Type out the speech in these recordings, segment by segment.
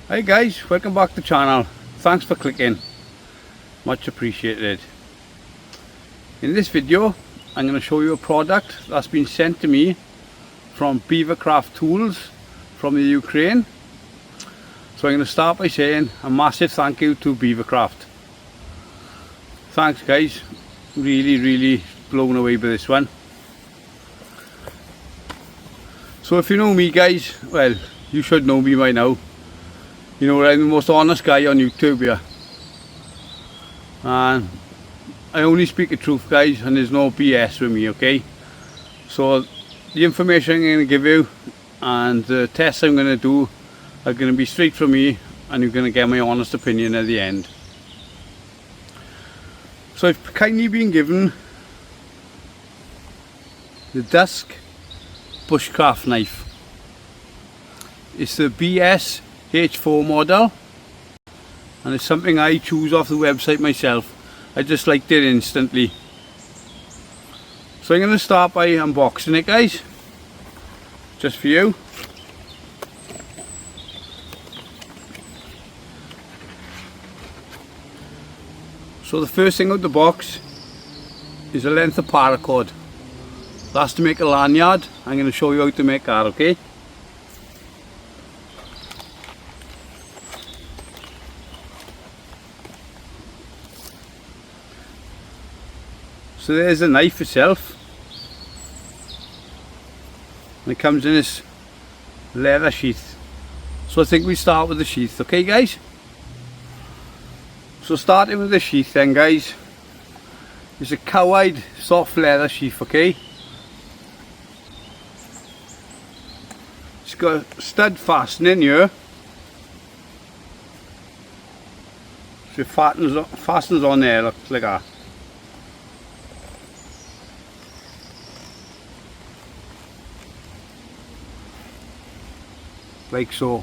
Hi guys, welcome back to the channel. Thanks for clicking, much appreciated. In this video I'm going to show you a product that's been sent to me from BEAVERCRAFT tools from the Ukraine. So I'm going to start by saying a massive thank you to BEAVERCRAFT. Thanks guys, really blown away by this one. So if you know me guys, well, you should know me by now. You know, I'm the most honest guy on YouTube here, and I only speak the truth guys, and there's no BS with me, okay? So the information I'm going to give you and the tests I'm going to do are going to be straight from me, and you're going to get my honest opinion at the end. So I've kindly been given the Dusk Bushcraft knife. It's the BS H4 model, and it's something I choose off the website myself. I just liked it instantly. So I'm going to start by unboxing it guys, just for you. So the first thing out the box is a length of paracord. That's to make a lanyard. I'm going to show you how to make that, okay? So there's the knife itself, and it comes in this leather sheath. So I think we start with the sheath, okay guys? So starting with the sheath then guys, it's a cowhide soft leather sheath, okay? It's got a stud fastening here, so it fastens on there, looks like that. Like so.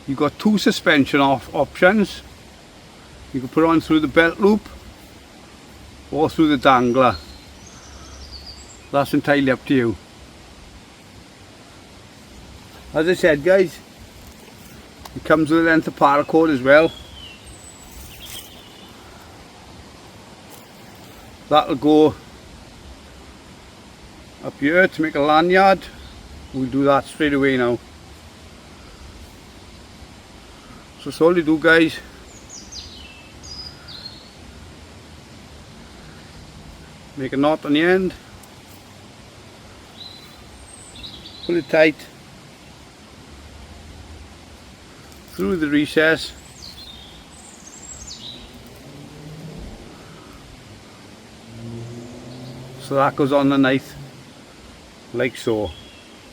You've got two suspension options. You can put it on through the belt loop or through the dangler. That's entirely up to you. As I said guys, it comes with a length of paracord as well. That'll go up here to make a lanyard. We'll do that straight away now. So that's all you do guys. Make a knot on the end, pull it tight through the recess, so that goes on the knife like so.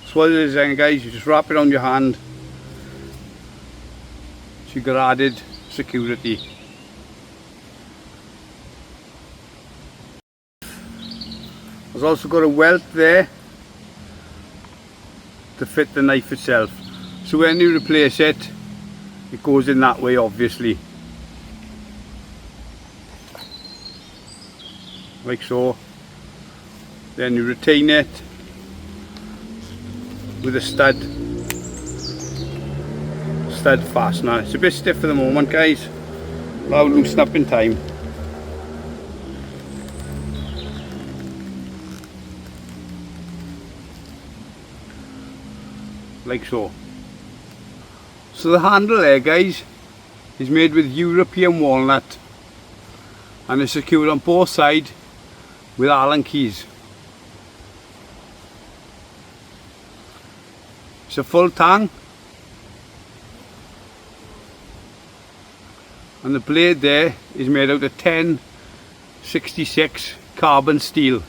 So what it is then guys, you just wrap it on your hand. You got added security. There's also got a welt there to fit the knife itself. So when you replace it, it goes in that way obviously. Like so. Then you retain it with a stud fastener. It's a bit stiff for the moment guys, but I'll loosen up in time. Like so. So the handle there guys is made with European walnut, and it's secured on both sides with Allen keys. It's a full tang, and the blade there is made out of 1066 carbon steel.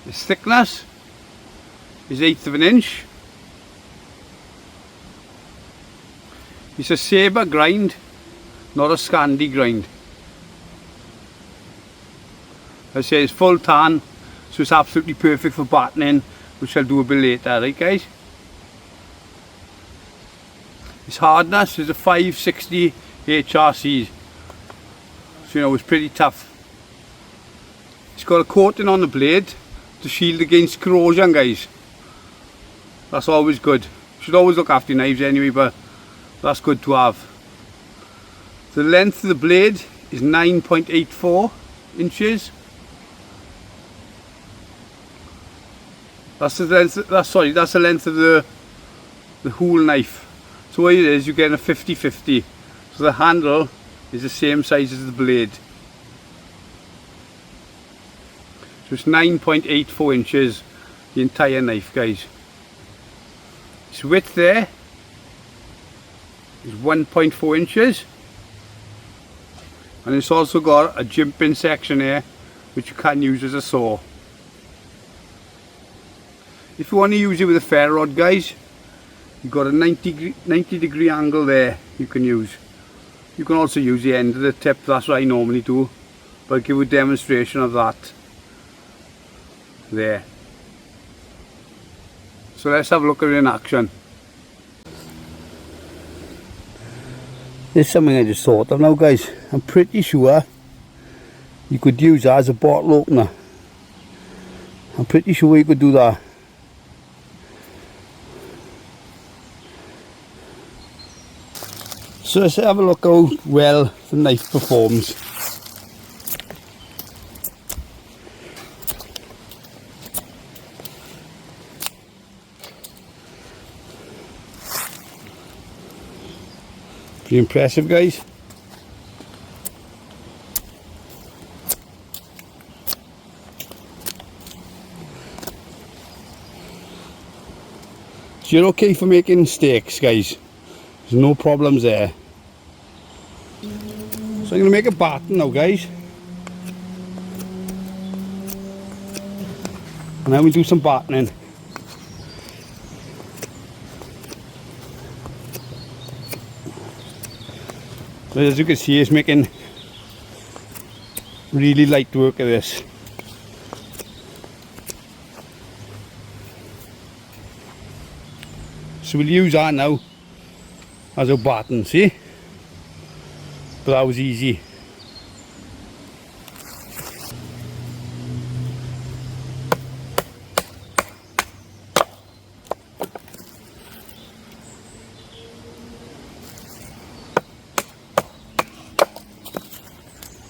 Its thickness is 1/8 of an inch. It's a sabre grind, not a Scandi grind. As I say, it's full tan, so it's absolutely perfect for battening, which I'll do a bit later, right guys? Its hardness is a 560 HRC, so you know it's pretty tough. It's got a coating on the blade to shield against corrosion guys. That's always good. You should always look after your knives anyway, but That's good to have. The length of the blade is 9.84 inches. That's the length. That's the length of the whole knife. So what it is, you're getting a 50-50. So the handle is the same size as the blade. So it's 9.84 inches, the entire knife, guys. Its width there is 1.4 inches. And it's also got a jimping section here, which you can use as a saw. If you want to use it with a ferro rod, guys, you've got a 90 degree angle there you can use. You can also use the end of the tip, that's what I normally do. But I'll give you a demonstration of that there. So let's have a look at it in action. This is something I just thought of now, guys. I'm pretty sure you could use that as a bottle opener. I'm pretty sure you could do that. So let's have a look how well the knife performs. Pretty impressive, guys. So you're okay for making steaks, guys. There's no problems there. So I'm going to make a batten now, guys. And then we do some battening. So as you can see, it's making really light work of this. So we'll use that now as a batten, see? But that was easy.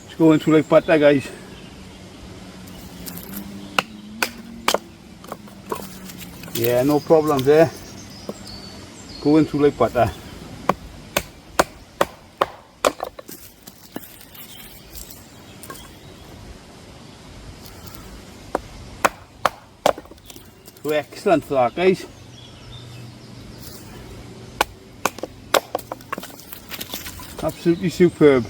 It's going through like butter, guys. Yeah, no problem there. Going through like butter. So excellent for that, guys. Absolutely superb.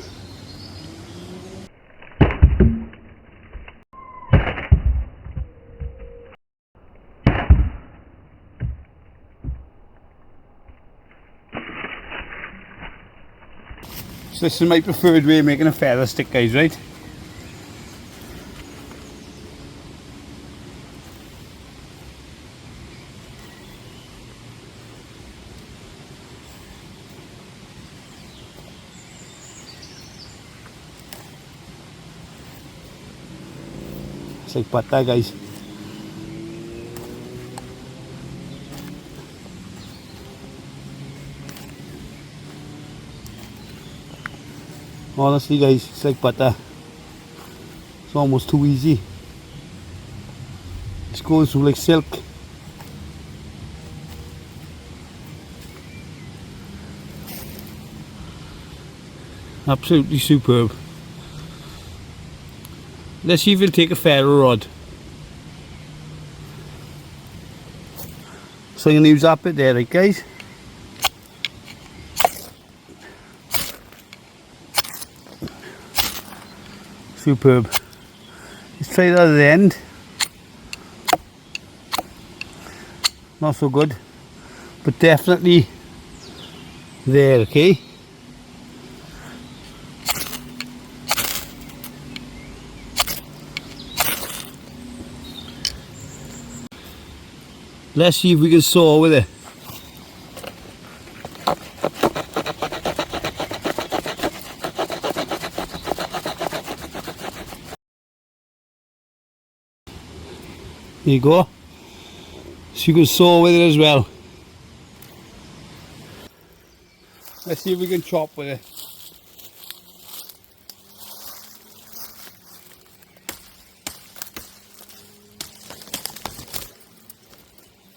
So this is my preferred way of making a feather stick, guys, right? It's like butter, guys. Honestly, guys, it's like butter. It's almost too easy. It goes through like silk. Absolutely superb. Let's see if we'll take a ferro rod. So I'm going to use that bit there, right, guys? Superb. Let's try that at the end. Not so good, but definitely there, okay? Let's see if we can saw with it. There you go. So you can saw with it as well. Let's see if we can chop with it.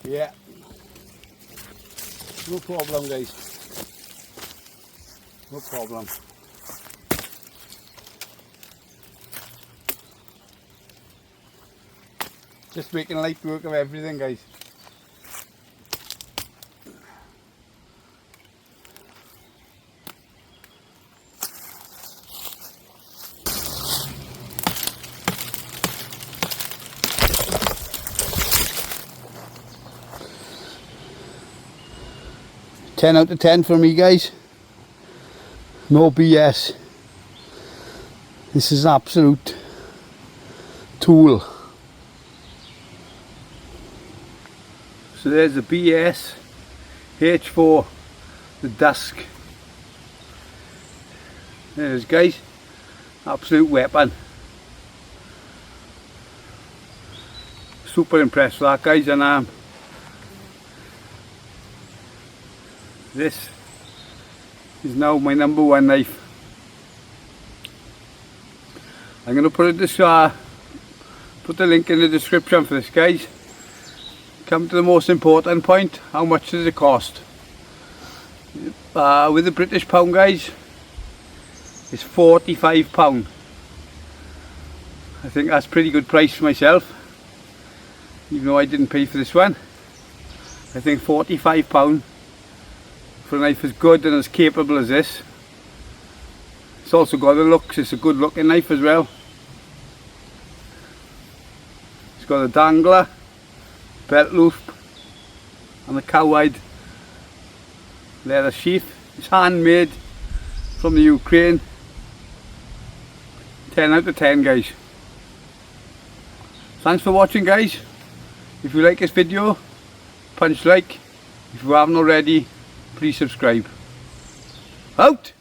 Yeah, no problem guys, no problem. Just making light work of everything guys. Ten out of 10 for me guys. No BS. This is an absolute tool. So there's the BS H4, the Dusk. There it is guys. Absolute weapon. Super impressed with that guys, and this is now my #1 knife. I'm going to put the link in the description for this guys. Come to the most important point, how much does it cost? With the British pound guys, it's £45. I think that's a pretty good price for myself, even though I didn't pay for this one. I think £45 for a knife as good and as capable as this. It's also got the looks, it's a good looking knife as well. It's got a dangler, belt loop and a cowhide leather sheath. It's handmade from the Ukraine. 10 out of 10 guys. Thanks for watching guys. If you like this video, punch like. If you haven't already, please subscribe. Out!